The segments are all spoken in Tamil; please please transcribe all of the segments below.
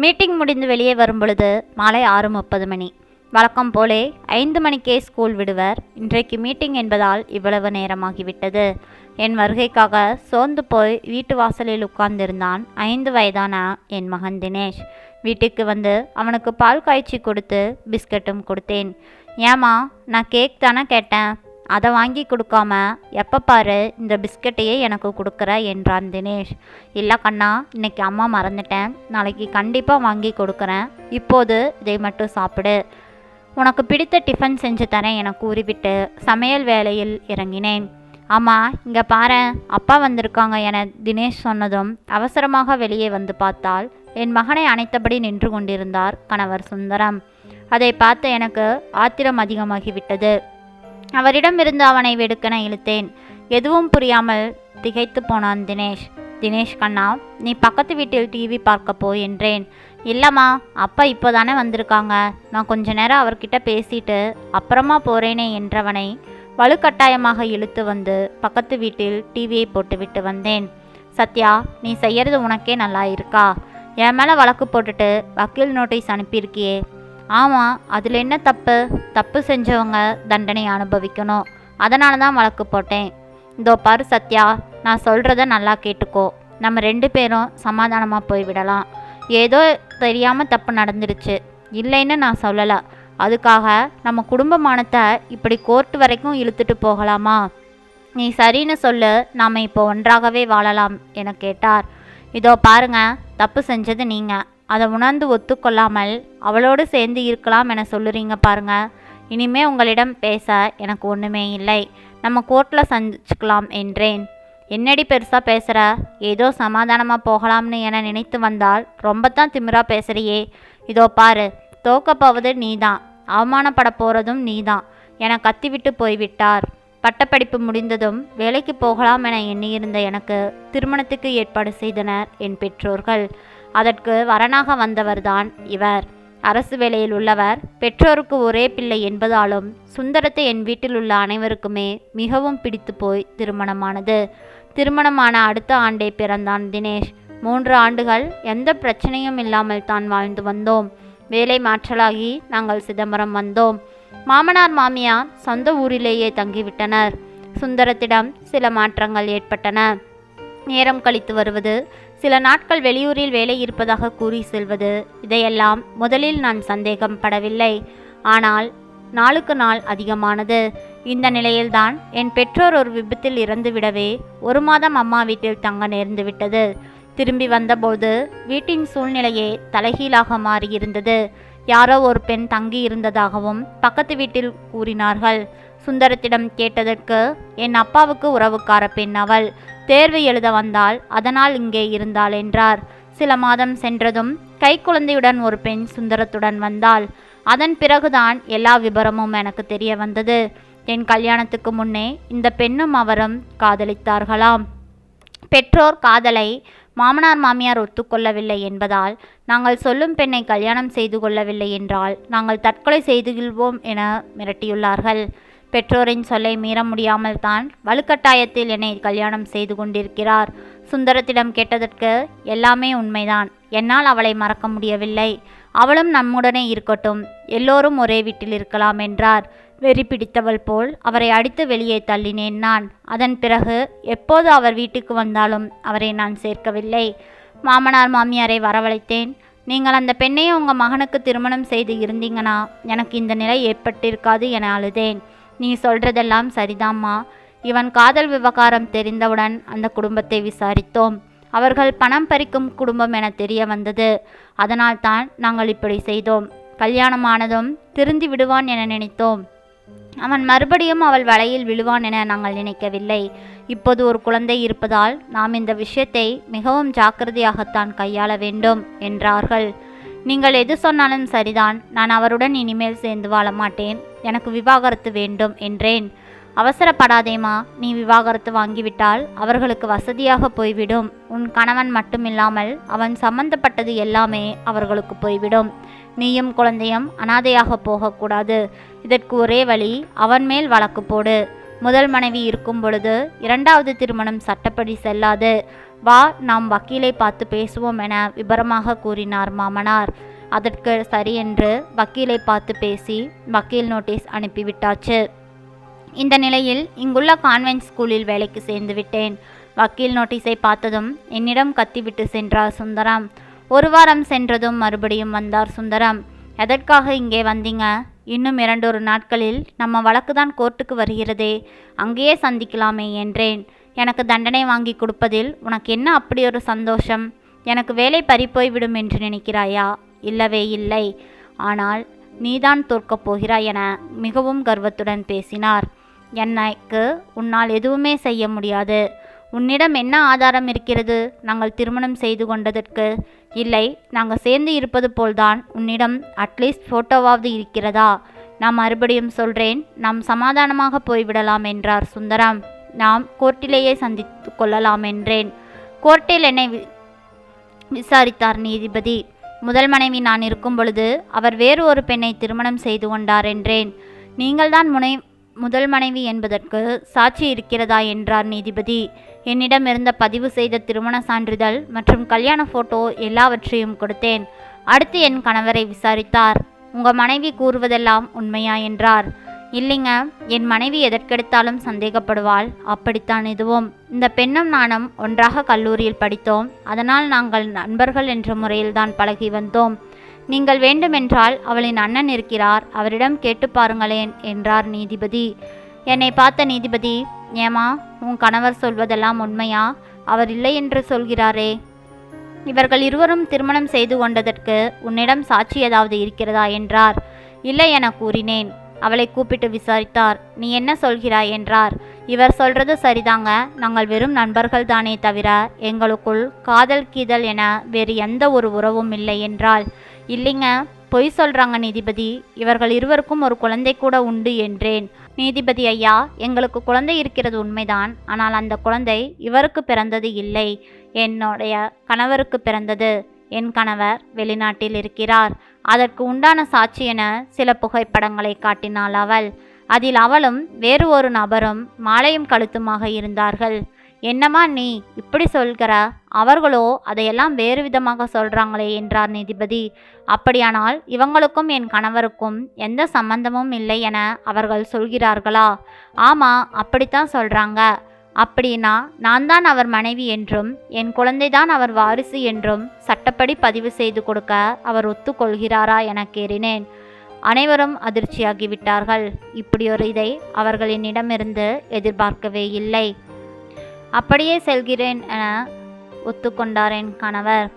மீட்டிங் முடிந்து வெளியே வரும்பொழுது மாலை 6:30 மணி. வழக்கம் போலே 5 மணிக்கே ஸ்கூல் விடுவர். இன்றைக்கு மீட்டிங் என்பதால் இவ்வளவு நேரமாகிவிட்டது. என் வருகைக்காக சோர்ந்து போய் வீட்டு வாசலில் உட்கார்ந்திருந்தான் 5 வயதான என் மகன் தினேஷ். வீட்டுக்கு வந்து அவனுக்கு பால் காய்ச்சி கொடுத்து பிஸ்கட்டும் கொடுத்தேன். ஏம்மா, நான் கேக் தானே கேட்டேன், அதை வாங்கி கொடுக்காம எப்போ பாரு இந்த பிஸ்கட்டையே எனக்கு கொடுக்குற என்றான் தினேஷ். இல்லை கண்ணா, இன்னைக்கு அம்மா மறந்துட்டேன், நாளைக்கு கண்டிப்பாக வாங்கி கொடுக்குறேன், இப்போது இதை மட்டும் சாப்பிடு, உனக்கு பிடித்த டிஃபன் செஞ்சு தரேன் என கூறிவிட்டு சமையல் வேலையில் இறங்கினேன். ஆமாம், இங்கே பாரு, அப்பா வந்திருக்காங்க என தினேஷ் சொன்னதும் அவசரமாக வெளியே வந்து பார்த்தால் என் மகனை அணைத்தபடி நின்று கொண்டிருந்தார் கணவர் சுந்தரம். அதை பார்த்த எனக்கு ஆத்திரம் அதிகமாகிவிட்டது. அவரிடமிருந்து அவனை வெடுக்கென இழுத்தேன். எதுவும் புரியாமல் திகைத்து போனான் தினேஷ். தினேஷ் கண்ணா, நீ பக்கத்து வீட்டில் டிவி பார்க்க போ என்றேன். இல்லைம்மா, அப்பா இப்போதானே வந்திருக்காங்க, நான் கொஞ்ச நேரம் அவர்கிட்ட பேசிட்டு அப்புறமா போகிறேனே என்றவனை வலுக்கட்டாயமாக இழுத்து வந்து பக்கத்து வீட்டில் டிவியை போட்டுவிட்டு வந்தேன். சத்யா, நீ செய்யறது உனக்கே நல்லா இருக்கா? என் மேலே வழக்கு போட்டுட்டு வக்கீல் நோட்டீஸ் அனுப்பியிருக்கியே. ஆமாம், அதில் என்ன தப்பு? தப்பு செஞ்சவங்க தண்டனை அனுபவிக்கணும், அதனால தான் வழக்கு போட்டேன். இதோ பாரு சத்யா, நான் சொல்கிறத நல்லா கேட்டுக்கோ. நம்ம 2 பேரும் சமாதானமாக போய்விடலாம். ஏதோ தெரியாமல் தப்பு நடந்துருச்சு, இல்லைன்னு நான் சொல்லலை. அதுக்காக நம்ம குடும்பமானத்தை இப்படி கோர்ட்டு வரைக்கும் இழுத்துட்டு போகலாமா? நீ சரின்னு சொல்லு, நாம் இப்போ ஒன்றாகவே வாழலாம் என கேட்டார். இதோ பாருங்க, தப்பு செஞ்சது நீங்கள், அதை உணர்ந்து ஒத்துக்கொள்ளாமல் அவளோடு சேர்ந்து இருக்கலாம் என சொல்லுறீங்க பாருங்க. இனிமே உங்களிடம் பேச எனக்கு ஒன்றுமே இல்லை, நம்ம கோர்ட்டில் சந்திச்சுக்கலாம் என்றேன். என்னடி பெருசாக பேசுகிற? ஏதோ சமாதானமாக போகலாம்னு என நினைத்து வந்தால் ரொம்ப தான் திமிரா பேசுகிறியே. இதோ பாரு, தோக்க போவது நீதான், அவமானப்பட போகிறதும் நீதான் என கத்திவிட்டு போய்விட்டார். பட்டப்படிப்பு முடிந்ததும் வேலைக்கு போகலாம் என எண்ணியிருந்த எனக்கு திருமணத்துக்கு ஏற்பாடு செய்தனர் என் பெற்றோர்கள். அதற்கு வரனாக வந்தவர்தான் இவர். அரசு வேலையில் உள்ளவர், பெற்றோருக்கு ஒரே பிள்ளை என்பதாலும் சுந்தரத்தை என் வீட்டில் உள்ள அனைவருக்குமே மிகவும் பிடித்து போய் திருமணமானது. திருமணமான அடுத்த ஆண்டே பிறந்தான் தினேஷ். 3 ஆண்டுகள் எந்த பிரச்சனையும் இல்லாமல் தான் வாழ்ந்து வந்தோம். வேலை மாற்றலாகி நாங்கள் சிதம்பரம் வந்தோம். மாமனார் மாமியார் சொந்த ஊரிலேயே தங்கிவிட்டனர். சுந்தரத்திடம் சில மாற்றங்கள் ஏற்பட்டன. நேரம் கழித்து வருவது, சில நாட்கள் வெளியூரில் வேலை இருப்பதாக கூறி செல்வது, இதையெல்லாம் முதலில் நான் சந்தேகம் படவில்லை. ஆனால் நாளுக்கு நாள் அதிகமானது. இந்த நிலையில்தான் என் பெற்றோர் ஒரு விபத்தில் இறந்துவிடவே 1 மாதம் அம்மா வீட்டில் தங்க நேர்ந்து விட்டது. திரும்பி வந்தபோது வீட்டின் சூழ்நிலையே தலைகீழாக மாறியிருந்தது. யாரோ ஒரு பெண் தங்கி இருந்ததாகவும் பக்கத்து வீட்டில் கூறினார்கள். சுந்தரத்திடம் கேட்டதற்கு என் அப்பாவுக்கு உறவுக்கார பெண் அவள், தேர்வு எழுத வந்தாள், அதனால் இங்கே இருந்தாள் என்றார். சில மாதம் சென்றதும் கைக்குழந்தையுடன் ஒரு பெண் சுந்தரத்துடன் வந்தாள். அதன் பிறகுதான் எல்லா விபரமும் எனக்கு தெரிய வந்தது. என் கல்யாணத்துக்கு முன்னே இந்த பெண்ணும் அவரும் காதலித்தார்களாம். பெற்றோர் காதலை மாமனார் மாமியார் ஒத்துக்கொள்ளவில்லை என்பதால் நாங்கள் சொல்லும் பெண்ணை கல்யாணம் செய்து கொள்ளவில்லை என்றால் நாங்கள் தற்கொலை செய்து கொள்வோம் என மிரட்டியுள்ளார்கள். பெற்றோரின் சொல்லை மீற முடியாமல் தான் வலுக்கட்டாயத்தில் என்னை கல்யாணம் செய்து கொண்டிருக்கிறார். சுந்தரத்திடம் கேட்டதற்கு எல்லாமே உண்மைதான், என்னால் அவளை மறக்க முடியவில்லை, அவளும் நம்முடனே இருக்கட்டும், எல்லோரும் ஒரே வீட்டில் இருக்கலாம் என்றார். வெறி பிடித்தவள் போல் அவரை அடித்து வெளியே தள்ளினேன் நான். அதன் பிறகு எப்போது அவர் வீட்டுக்கு வந்தாலும் அவரை நான் சேர்க்கவில்லை. மாமனார் மாமியாரை வரவழைத்தேன். நீங்கள் அந்த பெண்ணையும் உங்கள் மகனுக்கு திருமணம் செய்து இருந்தீங்கன்னா எனக்கு இந்த நிலை ஏற்பட்டிருக்காது என அழுதேன். நீ சொல்றதெல்லாம் சரிதாம்மா. இவன் காதல் விவகாரம் தெரிந்தவுடன் அந்த குடும்பத்தை விசாரித்தோம். அவர்கள் பணம் பறிக்கும் குடும்பம் என தெரிய வந்தது. அதனால் தான் நாங்கள் இப்படி செய்தோம். கல்யாணமானதும் திருந்தி விடுவான் என நினைத்தோம். அவன் மறுபடியும் அவள் வலையில் விழுவான் என நாங்கள் நினைக்கவில்லை. இப்போது ஒரு குழந்தை இருப்பதால் நாம் இந்த விஷயத்தை மிகவும் ஜாக்கிரதையாகத்தான் கையாள வேண்டும் என்றார்கள். நீங்கள் எது சொன்னாலும் சரிதான், நான் அவருடன் இனிமேல் சேர்ந்து வாழ மாட்டேன், எனக்கு விவாகரத்து வேண்டும் என்றேன். அவசரப்படாதேமா, நீ விவாகரத்து வாங்கிவிட்டால் அவர்களுக்கு வசதியாக போய்விடும். உன் கணவன் மட்டுமில்லாமல் அவன் சம்பந்தப்பட்டது எல்லாமே அவர்களுக்கு போய்விடும். நீயும் குழந்தையும் அனாதையாக போகக்கூடாது. இதற்கு ஒரே வழி, அவன் மேல் வழக்கு போடு. முதல் மனைவி இருக்கும் பொழுது 2வது திருமணம் சட்டப்படி செல்லாது. வா நாம் வக்கீலை பார்த்து பேசுவோம் என விபரமாக கூறினார் மாமனார். அதற்கு சரி என்று வக்கீலை பார்த்து பேசி வக்கீல் நோட்டீஸ் அனுப்பிவிட்டாச்சு. இந்த நிலையில் இங்குள்ள கான்வென்ட் ஸ்கூலில் வேலைக்கு சேர்ந்து விட்டேன். வக்கீல் நோட்டீஸை பார்த்ததும் என்னிடம் கத்திவிட்டு சென்றார் சுந்தரம். ஒரு வாரம் சென்றதும் மறுபடியும் வந்தார் சுந்தரம். எதற்காக இங்கே வந்தீங்க? இன்னும் 2 நாட்களில் நம்ம வழக்கு தான் கோர்ட்டுக்கு வருகிறதே, அங்கேயே சந்திக்கலாமே என்றேன். எனக்கு தண்டனை வாங்கி கொடுப்பதில் உனக்கு என்ன அப்படி ஒரு சந்தோஷம்? எனக்கு வேலை பறிப்போய்விடும் என்று நினைக்கிறாயா? இல்லவே இல்லை. ஆனால் நீதான் தோற்கப் போகிறாய் என மிகவும் கர்வத்துடன் பேசினார். எனக்கு உன்னால் எதுவுமே செய்ய முடியாது. உன்னிடம் என்ன ஆதாரம் இருக்கிறது நாங்கள் திருமணம் செய்து கொண்டதற்கு? இல்லை, நாங்கள் சேர்ந்து இருப்பது போல்தான் உன்னிடம் அட்லீஸ்ட் ஃபோட்டோவாவது இருக்கிறதா? நான் மறுபடியும் சொல்கிறேன், நாம் சமாதானமாக போய்விடலாம் என்றார் சுந்தரம். நாம் கோர்ட்டிலேயே சந்தித்து கொள்ளலாம் என்றேன். கோர்ட்டில் என்னை விசாரித்தார் நீதிபதி. முதல் மனைவி நான் இருக்கும் பொழுது அவர் வேறு ஒரு பெண்ணை திருமணம் செய்து கொண்டார் என்றேன். நீங்கள்தான் முதல் மனைவி என்பதற்கு சாட்சி இருக்கிறதா என்றார் நீதிபதி. என்னிடம் இருந்த பதிவு செய்த திருமண சான்றிதழ் மற்றும் கல்யாண போட்டோ எல்லாவற்றையும் கொடுத்தேன். அடுத்து என் கணவரை விசாரித்தார். உங்க மனைவி கூறுவதெல்லாம் உண்மையா என்றார். இல்லைங்க, என் மனைவி எதற்கெடுத்தாலும் சந்தேகப்படுவாள். அப்படித்தான் இதுவும். இந்த பெண்ணும் நானும் ஒன்றாக கல்லூரியில் படித்தோம். அதனால் நாங்கள் நண்பர்கள் என்ற முறையில்தான் பழகி வந்தோம். நீங்கள் வேண்டுமென்றால் அவளின் அண்ணன் இருக்கிறார், அவரிடம் கேட்டு பாருங்களேன் என்றார் நீதிபதி. என்னை பார்த்த நீதிபதி, ஏமா உன் கணவர் சொல்வதெல்லாம் உண்மையா? அவர் இல்லை என்று சொல்கிறாரே. இவர்கள் இருவரும் திருமணம் செய்து கொண்டதற்கு உன்னிடம் சாட்சி ஏதாவது இருக்கிறதா என்றார். இல்லை என கூறினேன். அவளை கூப்பிட்டு விசாரித்தார். நீ என்ன சொல்கிறாய் என்றார். இவர் சொல்றது சரிதாங்க, நாங்கள் வெறும் நண்பர்கள் தானே தவிர எங்களுக்குள் காதல் கீதல் என வேறு எந்த ஒரு உறவும் இல்லை என்றாள். இல்லைங்க, பொய் சொல்றாங்க நீதிபதி, இவர்கள் இருவருக்கும் ஒரு குழந்தை கூட உண்டு என்றேன். நீதிபதி ஐயா, எங்களுக்கு குழந்தை இருக்கிறது உண்மைதான். ஆனால் அந்த குழந்தை இவருக்கு பிறந்தது இல்லை, என்னுடைய கணவருக்கு பிறந்தது. என் கணவர் வெளிநாட்டில் இருக்கிறார். அதற்கு உண்டான சாட்சி என சில புகைப்படங்களை காட்டினாள் அவள். அதில் அவளும் வேறு ஒரு நபரும் மாலையும் கழுத்துமாக இருந்தார்கள். என்னம்மா நீ இப்படி சொல்கிற? அவர்களோ அதையெல்லாம் வேறு விதமாக சொல்றாங்களே என்றார் நீதிபதி. அப்படியானால் இவங்களுக்கும் என் கணவருக்கும் எந்த சம்பந்தமும் இல்லை என அவர்கள் சொல்கிறார்களா? ஆமா, அப்படித்தான் சொல்றாங்க. அப்படின்னா நான் தான் அவர் மனைவி என்றும் என் குழந்தைதான் அவர் வாரிசு என்றும் சட்டப்படி பதிவு செய்து கொடுக்க அவர் ஒத்துக்கொள்கிறாரா என கேறினேன். அனைவரும் அதிர்ச்சியாகிவிட்டார்கள். இப்படியொரு இதை அவர்கள் என்னிடமிருந்து எதிர்பார்க்கவே இல்லை. அப்படியே செல்கிறேன் என ஒத்துக்கொண்டார் என் கணவர்.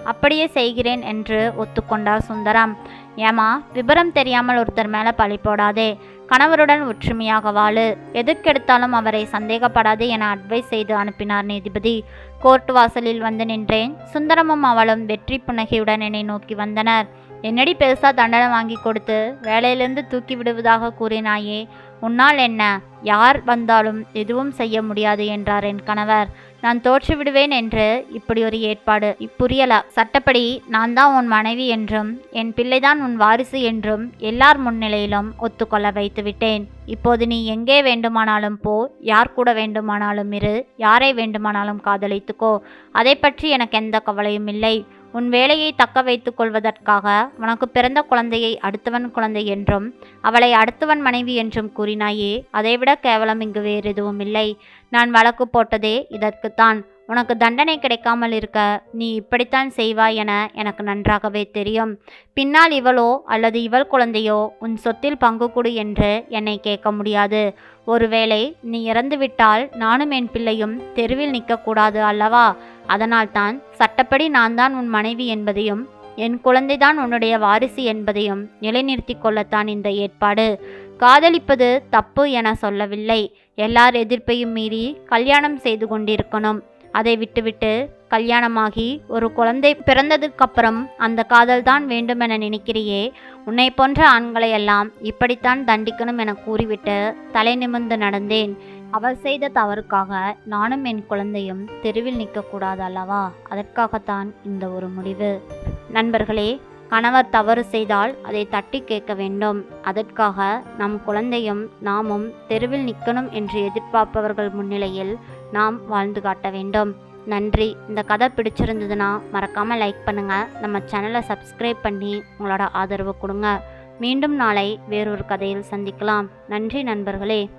அப்படியே செய்கிறேன் என்று ஒத்துக்கொண்டார் சுந்தரம். ஏமா, விபரம் தெரியாமல் ஒருத்தர் மேலே பழி போடாதே. கணவருடன் ஒற்றுமையாக வாழு. எதுக்கெடுத்தாலும் அவரை சந்தேகப்படாதே என அட்வைஸ் செய்து அனுப்பினார் நீதிபதி. கோர்ட் வாசலில் வந்து நின்றேன். சுந்தரமும் அவளும் வெற்றி புன்னகையுடன் என்னை நோக்கி வந்தனர். என்னடி பெருசா தண்டனை வாங்கி கொடுத்து வேலையிலிருந்து தூக்கி விடுவதாக கூறினாயே, உன்னால் என்ன? யார் வந்தாலும் எதுவும் செய்ய முடியாது என்றார் என் கணவர். நான் தோற்று விடுவேன் என்று இப்படி ஒரு ஏற்பாடு புரியல. சட்டப்படி நான் தான் உன் மனைவி என்றும் என் பிள்ளைதான் உன் வாரிசு என்றும் எல்லார் முன்னிலையிலும் ஒத்துக்கொள்ள வைத்து விட்டேன். இப்போது நீ எங்கே வேண்டுமானாலும் போ, யார் கூட வேண்டுமானாலும் இரு, யாரை வேண்டுமானாலும் காதலித்துக்கோ. அதை பற்றி எனக்கு எந்த கவலையும் இல்லை. உன் வேலையை தக்க வைத்து கொள்வதற்காக உனக்கு பிறந்த குழந்தையை அடுத்தவன் குழந்தை என்றும் அவளை அடுத்தவன் மனைவி என்றும் கூறினாயே, அதைவிட கேவலம் இங்கு வேறு எதுவும் இல்லை. நான் வழக்கு போட்டதே இதற்குத்தான். உனக்கு தண்டனை கிடைக்காமல் இருக்க நீ இப்படித்தான் செய்வாய் என எனக்கு நன்றாகவே தெரியும். பின்னால் இவளோ அல்லது இவள் குழந்தையோ உன் சொத்தில் பங்கு கொடு என்று என்னை கேட்க முடியாது. ஒருவேளை நீ இறந்துவிட்டால் நானும் என் பிள்ளையும் தெருவில் நிற்கக்கூடாது அல்லவா? அதனால்தான் சட்டப்படி நான் தான் உன் மனைவி என்பதையும் என் குழந்தைதான் உன்னுடைய வாரிசு என்பதையும் நிலைநிறுத்தி கொள்ளத்தான் இந்த ஏற்பாடு. காதலிப்பது தப்பு என சொல்லவில்லை. எல்லார் எதிர்ப்பையும் மீறி கல்யாணம் செய்து கொண்டிருக்கணும். அதை விட்டுவிட்டு கல்யாணமாகி ஒரு குழந்தை பிறந்ததுக்கப்புறம் அந்த காதல் தான் வேண்டுமென நினைக்கிறியே, உன்னை போன்ற ஆண்களை எல்லாம் இப்படித்தான் தண்டிக்கணும் என கூறிவிட்டு தலை நிமிர்ந்து நடந்தேன். அவள் செய்த தவறுக்காக நானும் என் குழந்தையும் தெருவில் நிற்கக்கூடாது அல்லவா? அதற்காகத்தான் இந்த ஒரு முடிவு. நண்பர்களே, கணவர் தவறு செய்தால் அதை தட்டி கேட்க வேண்டும். அதற்காக நம் குழந்தையும் நாமும் தெருவில் நிற்கணும் என்று எதிர்பார்ப்பவர்கள் முன்னிலையில் நாம் வாழ்ந்து காட்ட வேண்டும். நன்றி. இந்த கதை பிடிச்சிருந்ததுன்னா மறக்காமல் லைக் பண்ணுங்கள். நம்ம சேனலை சப்ஸ்கிரைப் பண்ணி உங்களோட ஆதரவு கொடுங்க. மீண்டும் நாளை வேறொரு கதையில் சந்திக்கலாம். நன்றி நண்பர்களே.